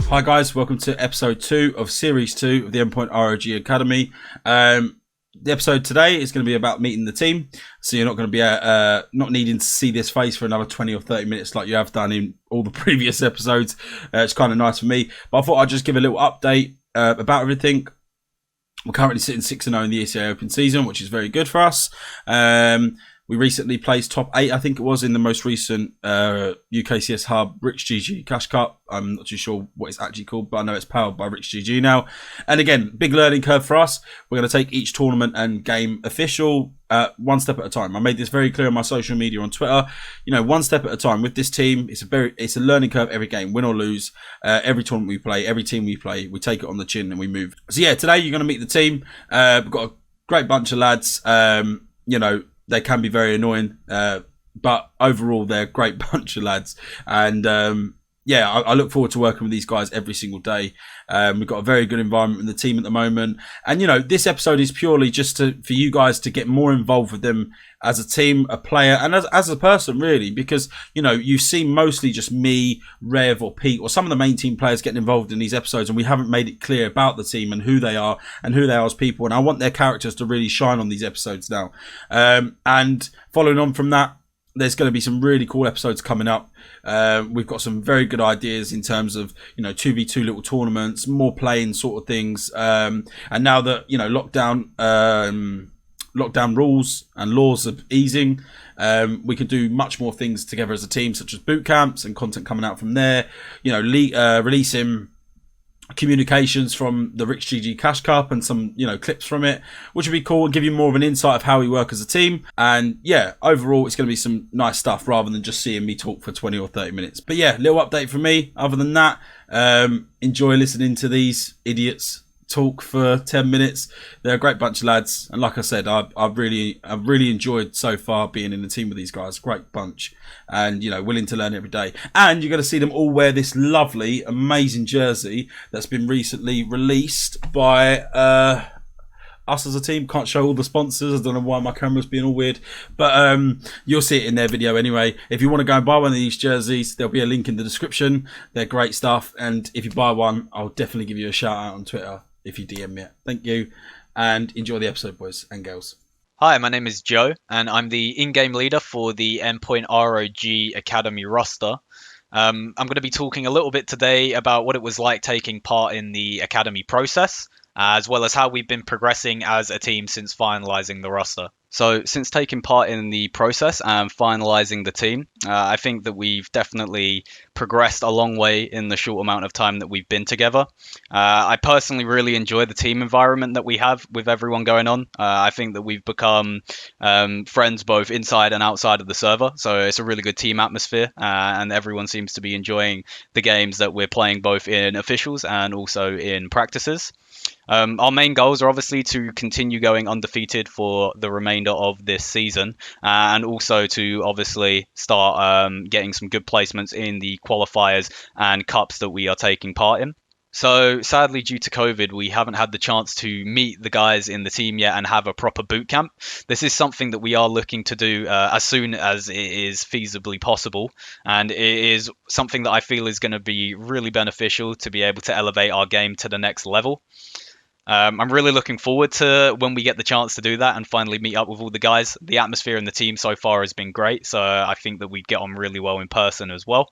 Hi guys, welcome to episode 2 of series 2 of the Endpoint.ROG Academy. The episode today is going to be about meeting the team, so you're not going to be not needing to see this face for another 20 or 30 minutes like you have done in all the previous episodes. It's kind of nice for me, but I thought I'd just give a little update about everything. We're currently sitting 6-0 in the ECA Open season, which is very good for us. We recently placed top 8, I think it was, in the most recent UKCS Hub Rich GG Cash Cup. I'm not too sure what it's actually called, but I know it's powered by Rich GG now. And again, big learning curve for us. We're going to take each tournament and game official one step at a time. I made this very clear on my social media on Twitter. You know, one step at a time with this team. It's a learning curve every game, win or lose. Every tournament we play, every team we play, we take it on the chin and we move. So yeah, today you're going to meet the team. We've got a great bunch of lads. You know, they can be very annoying, but overall they're a great bunch of lads. And yeah, I look forward to working with these guys every single day. We've got a very good environment in the team at the moment. And, you know, this episode is purely just for you guys to get more involved with them as a team, a player, and as a person, really. Because, you know, you've seen mostly just me, Rev, or Pete, or some of the main team players getting involved in these episodes, and we haven't made it clear about the team and who they are as people. And I want their characters to really shine on these episodes now. And following on from that, there's going to be some really cool episodes coming up. We've got some very good ideas in terms of, you know, 2v2 little tournaments, more playing sort of things. And now that, you know, lockdown rules and laws are easing, we can do much more things together as a team, such as boot camps and content coming out from there. You know, releasing communications from the Rich GG Cash Cup and some, you know, clips from it, which would be cool and give you more of an insight of how we work as a team. And yeah, overall it's going to be some nice stuff rather than just seeing me talk for 20 or 30 minutes. But yeah, little update from me. Other than that, enjoy listening to these idiots talk for 10 minutes. They're a great bunch of lads, and like I said, I've really enjoyed so far being in the team with these guys. Great bunch, and you know, willing to learn every day. And you're going to see them all wear this lovely, amazing jersey that's been recently released by us as a team. Can't show all the sponsors. I don't know why my camera's being all weird, but you'll see it in their video anyway. If you want to go and buy one of these jerseys, there'll be a link in the description. They're great stuff, and if you buy one, I'll definitely give you a shout out on Twitter if you DM me. Thank you, and enjoy the episode, boys and girls. Hi, my name is Joe, and I'm the in-game leader for the Endpoint.ROG Academy roster. I'm going to be talking a little bit today about what it was like taking part in the Academy process, as well as how we've been progressing as a team since finalizing the roster. So since taking part in the process and finalizing the team, I think that we've definitely progressed a long way in the short amount of time that we've been together. I personally really enjoy the team environment that we have with everyone going on. I think that we've become friends both inside and outside of the server. So it's a really good team atmosphere, and everyone seems to be enjoying the games that we're playing both in officials and also in practices. Our main goals are obviously to continue going undefeated for the remainder of this season, and also to obviously start getting some good placements in the qualifiers and cups that we are taking part in. So sadly, due to COVID, we haven't had the chance to meet the guys in the team yet and have a proper boot camp. This is something that we are looking to do as soon as it is feasibly possible, and it is something that I feel is going to be really beneficial to be able to elevate our game to the next level. I'm really looking forward to when we get the chance to do that and finally meet up with all the guys. The atmosphere in the team so far has been great, so I think that we'd get on really well in person as well.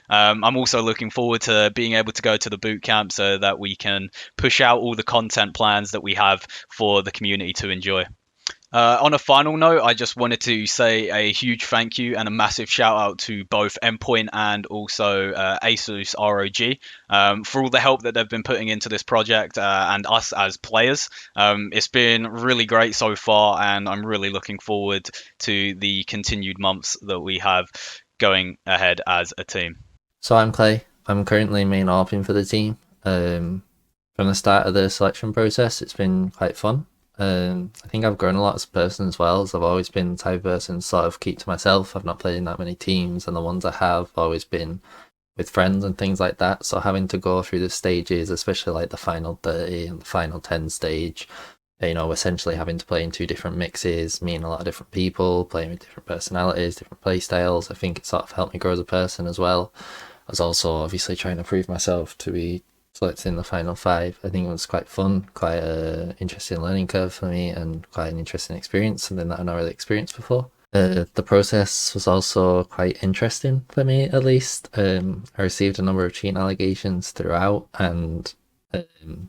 I'm also looking forward to being able to go to the boot camp so that we can push out all the content plans that we have for the community to enjoy. On a final note, I just wanted to say a huge thank you and a massive shout out to both Endpoint and also Asus ROG for all the help that they've been putting into this project and us as players. It's been really great so far, and I'm really looking forward to the continued months that we have going ahead as a team. So I'm Clay. I'm currently main ARPing for the team. From the start of the selection process, it's been quite fun. I think I've grown a lot as a person as well, as I've always been the type of person to sort of keep to myself. I've not played in that many teams, and the ones I have always been with friends and things like that. So having to go through the stages, especially like the final 30 and the final 10 stage, you know, essentially having to play in 2 different mixes, meeting a lot of different people, playing with different personalities, different play styles, I think it sort of helped me grow as a person as well. was also obviously trying to prove myself to be selected in the final 5. I think it was quite fun, quite an interesting learning curve for me, and quite an interesting experience, something that I've not really experienced before. The process was also quite interesting for me, at least. I received a number of cheating allegations throughout, and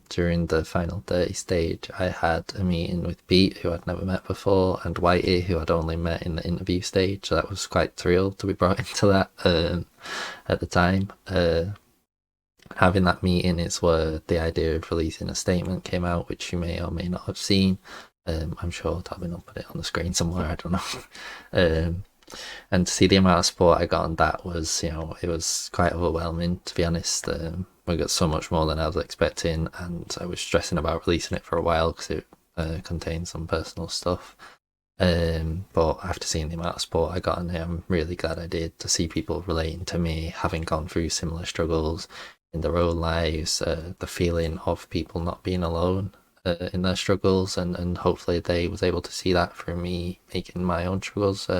during the final 30 stage, I had a meeting with Pete, who I'd never met before, and Whitey, who I'd only met in the interview stage. So that was quite thrilled to be brought into that at the time. Having that meeting is where the idea of releasing a statement came out, which you may or may not have seen. I'm sure Tobin will put it on the screen somewhere, I don't know. And to see the amount of support I got on that was, it was quite overwhelming, to be honest. We got so much more than I was expecting, and I was stressing about releasing it for a while because it contained some personal stuff. But after seeing the amount of support I got on it, I'm really glad I did, to see people relating to me, having gone through similar struggles in their own lives, the feeling of people not being alone in their struggles, and hopefully they was able to see that through me making my own struggles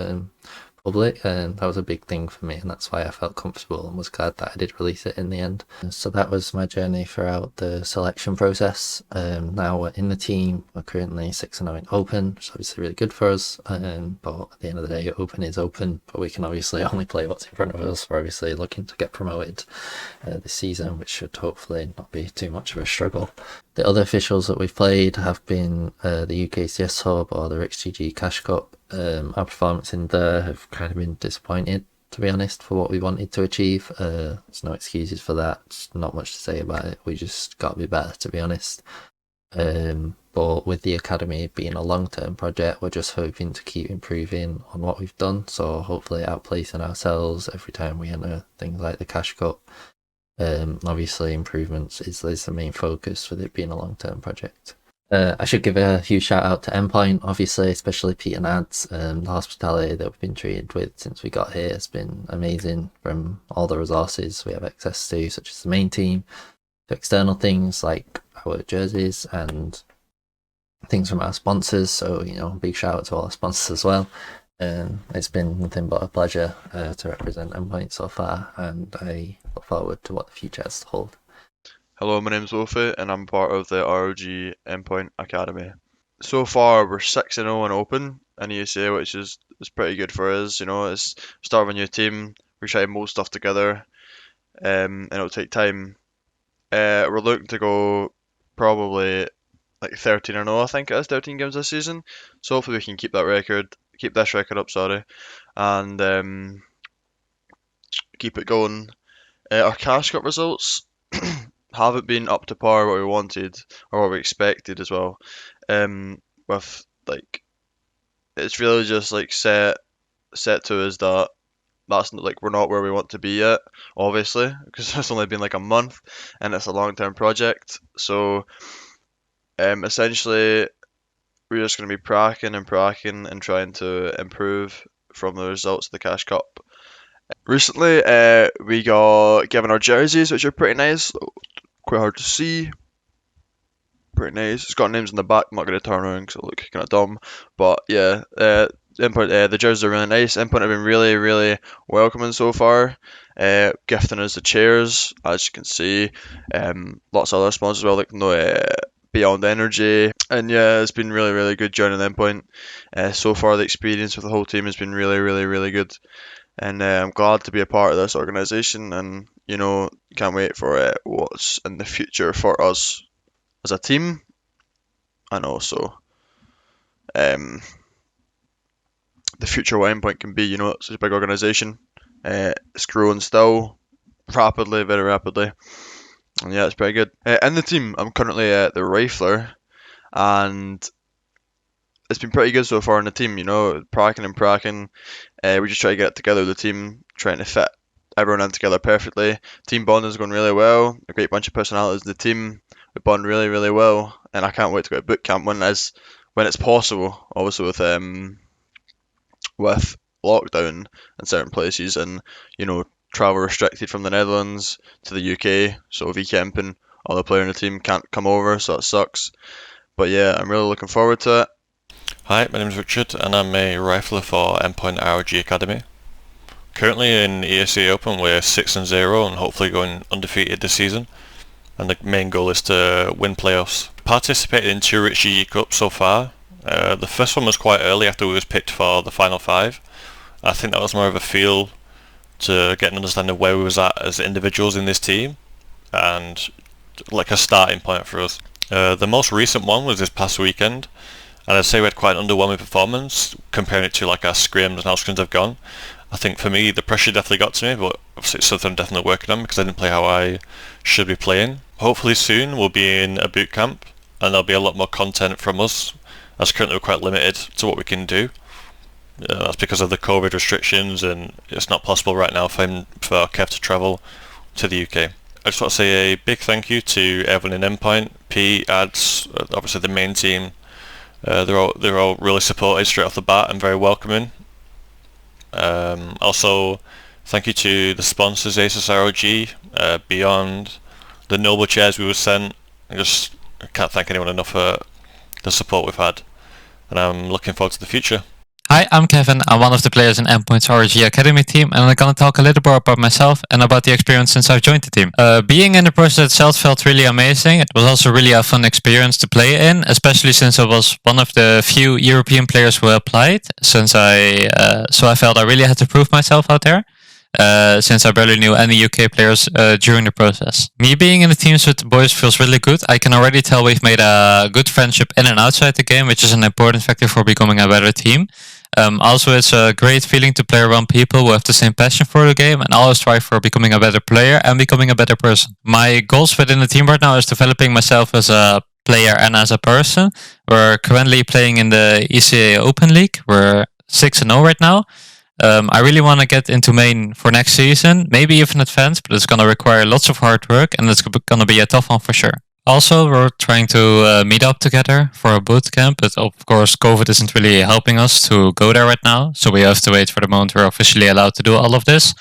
public, and that was a big thing for me, and that's why I felt comfortable and was glad that I did release it in the end. So that was my journey throughout the selection process. Now we're in the team. We're currently 6-0 in Open, which is obviously really good for us, but at the end of the day, Open is Open, but we can obviously only play what's in front of us. We're obviously looking to get promoted this season, which should hopefully not be too much of a struggle. The other officials that we've played have been the UKCS Hub or the RixGG Cash Cup. Our performance in there have kind of been disappointed, to be honest, for what we wanted to achieve. There's no excuses for that. There's not much to say about it. We just got to be better, to be honest. But with the academy being a long-term project, we're just hoping to keep improving on what we've done. So hopefully outplacing ourselves every time we enter things like the Cash Cup. Obviously improvements is the main focus with it being a long-term project. I should give a huge shout out to Endpoint, obviously, especially Pete and Ads. The hospitality that we've been treated with since we got here has been amazing, from all the resources we have access to, such as the main team, to external things like our jerseys and things from our sponsors. So, big shout out to all our sponsors as well. It's been nothing but a pleasure to represent Endpoint so far, and I look forward to what the future has to hold. Hello, my name's Wolfie, and I'm part of the ROG Endpoint Academy. So far, we're 6-0 in Open and ESA, which is pretty good for us. It's start of a new team. We try to mold stuff together, and it'll take time. We're looking to go probably like 13-0, I think it is, 13 games this season. So hopefully we can keep this record up, and keep it going. Our Cash Cup results haven't been up to par what we wanted or what we expected as well. With it's really just set to us that that's we're not where we want to be yet, obviously, because it's only been a month and it's a long-term project. So essentially we're just going to be pracking and trying to improve from the results of the Cash Cup. Recently we got given our jerseys, which are pretty nice, quite hard to see. Pretty nice. It's got names in the back. I'm not going to turn around because it look kind of dumb. But yeah, Endpoint, the jerseys are really nice. Endpoint have been really, really welcoming so far. Gifting us the chairs, as you can see. Lots of other sponsors as well, Beyond Energy. And yeah, it's been really, really good joining Endpoint. So far, the experience with the whole team has been really, really, really good. And I'm glad to be a part of this organisation, and can't wait for what's in the future for us as a team, and also the future what Endpoint can be. It's such a big organisation. It's growing still rapidly, very rapidly, and yeah, it's pretty good. In the team, I'm currently the Rifler, and it's been pretty good so far in the team. Pracking. We just try to get it together, the team, trying to fit everyone in together perfectly. Team bonding is going really well. A great bunch of personalities in the team. We bond really, really well, and I can't wait to go to boot camp when it's possible. Obviously with lockdown in certain places, and travel restricted from the Netherlands to the UK, so V camping, all the players in the team can't come over, so it sucks. But yeah, I'm really looking forward to it. Hi, my name is Richard, and I'm a rifler for Endpoint.ROG Academy. Currently in ESA Open we're 6-0 and hopefully going undefeated this season. And the main goal is to win playoffs. Participated in 2 Rich GG Cups so far. The first one was quite early after we was picked for the final 5. I think that was more of a feel to get an understanding of where we was at as individuals in this team and like a starting point for us. The most recent one was this past weekend, and I'd say we had quite an underwhelming performance comparing it to like our scrims and how scrims have gone. I think for me the pressure definitely got to me, but obviously it's something I'm definitely working on because I didn't play how I should be playing. Hopefully soon we'll be in a boot camp and there'll be a lot more content from us, as currently we're quite limited to what we can do. That's because of the COVID restrictions and it's not possible right now for Kev to travel to the UK. I just want to say a big thank you to everyone in Endpoint, P, Ads, obviously the main team. They're all really supportive straight off the bat and very welcoming. Also, thank you to the sponsors, ASUS ROG, Beyond, the Noble chairs we were sent. I can't thank anyone enough for the support we've had, and I'm looking forward to the future. Hi, I'm Kevin. I'm one of the players in Endpoint.ROG Academy team, and I'm gonna talk a little more about myself and about the experience since I've joined the team. Being in the process itself felt really amazing. It was also really a fun experience to play in, especially since I was one of the few European players who applied. So I felt I really had to prove myself out there. Since I barely knew any UK players during the process. Me being in the teams with the boys feels really good. I can already tell we've made a good friendship in and outside the game, which is an important factor for becoming a better team. Also, it's a great feeling to play around people who have the same passion for the game and always strive for becoming a better player and becoming a better person. My goals within the team right now is developing myself as a player and as a person. We're currently playing in the ECA Open League. We're 6-0 right now. I really want to get into main for next season, maybe even advance, but it's going to require lots of hard work and it's going to be a tough one for sure. Also, we're trying to meet up together for a boot camp, but of course COVID isn't really helping us to go there right now, so we have to wait for the moment we're officially allowed to do all of this.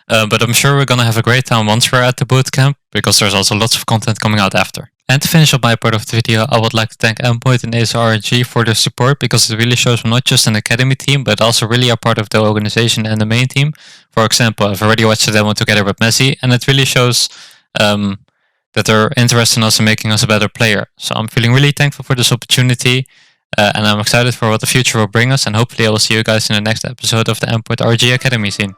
But I'm sure we're going to have a great time once we're at the boot camp, because there's also lots of content coming out after. And to finish up my part of the video, I would like to thank Endpoint and ASRG for their support, because it really shows we're not just an academy team, but also really a part of the organization and the main team. For example, I've already watched the demo together with Messi, and it really shows that they're interested in us and making us a better player. So I'm feeling really thankful for this opportunity, and I'm excited for what the future will bring us, and hopefully I will see you guys in the next episode of the Endpoint.ROG Academy scene.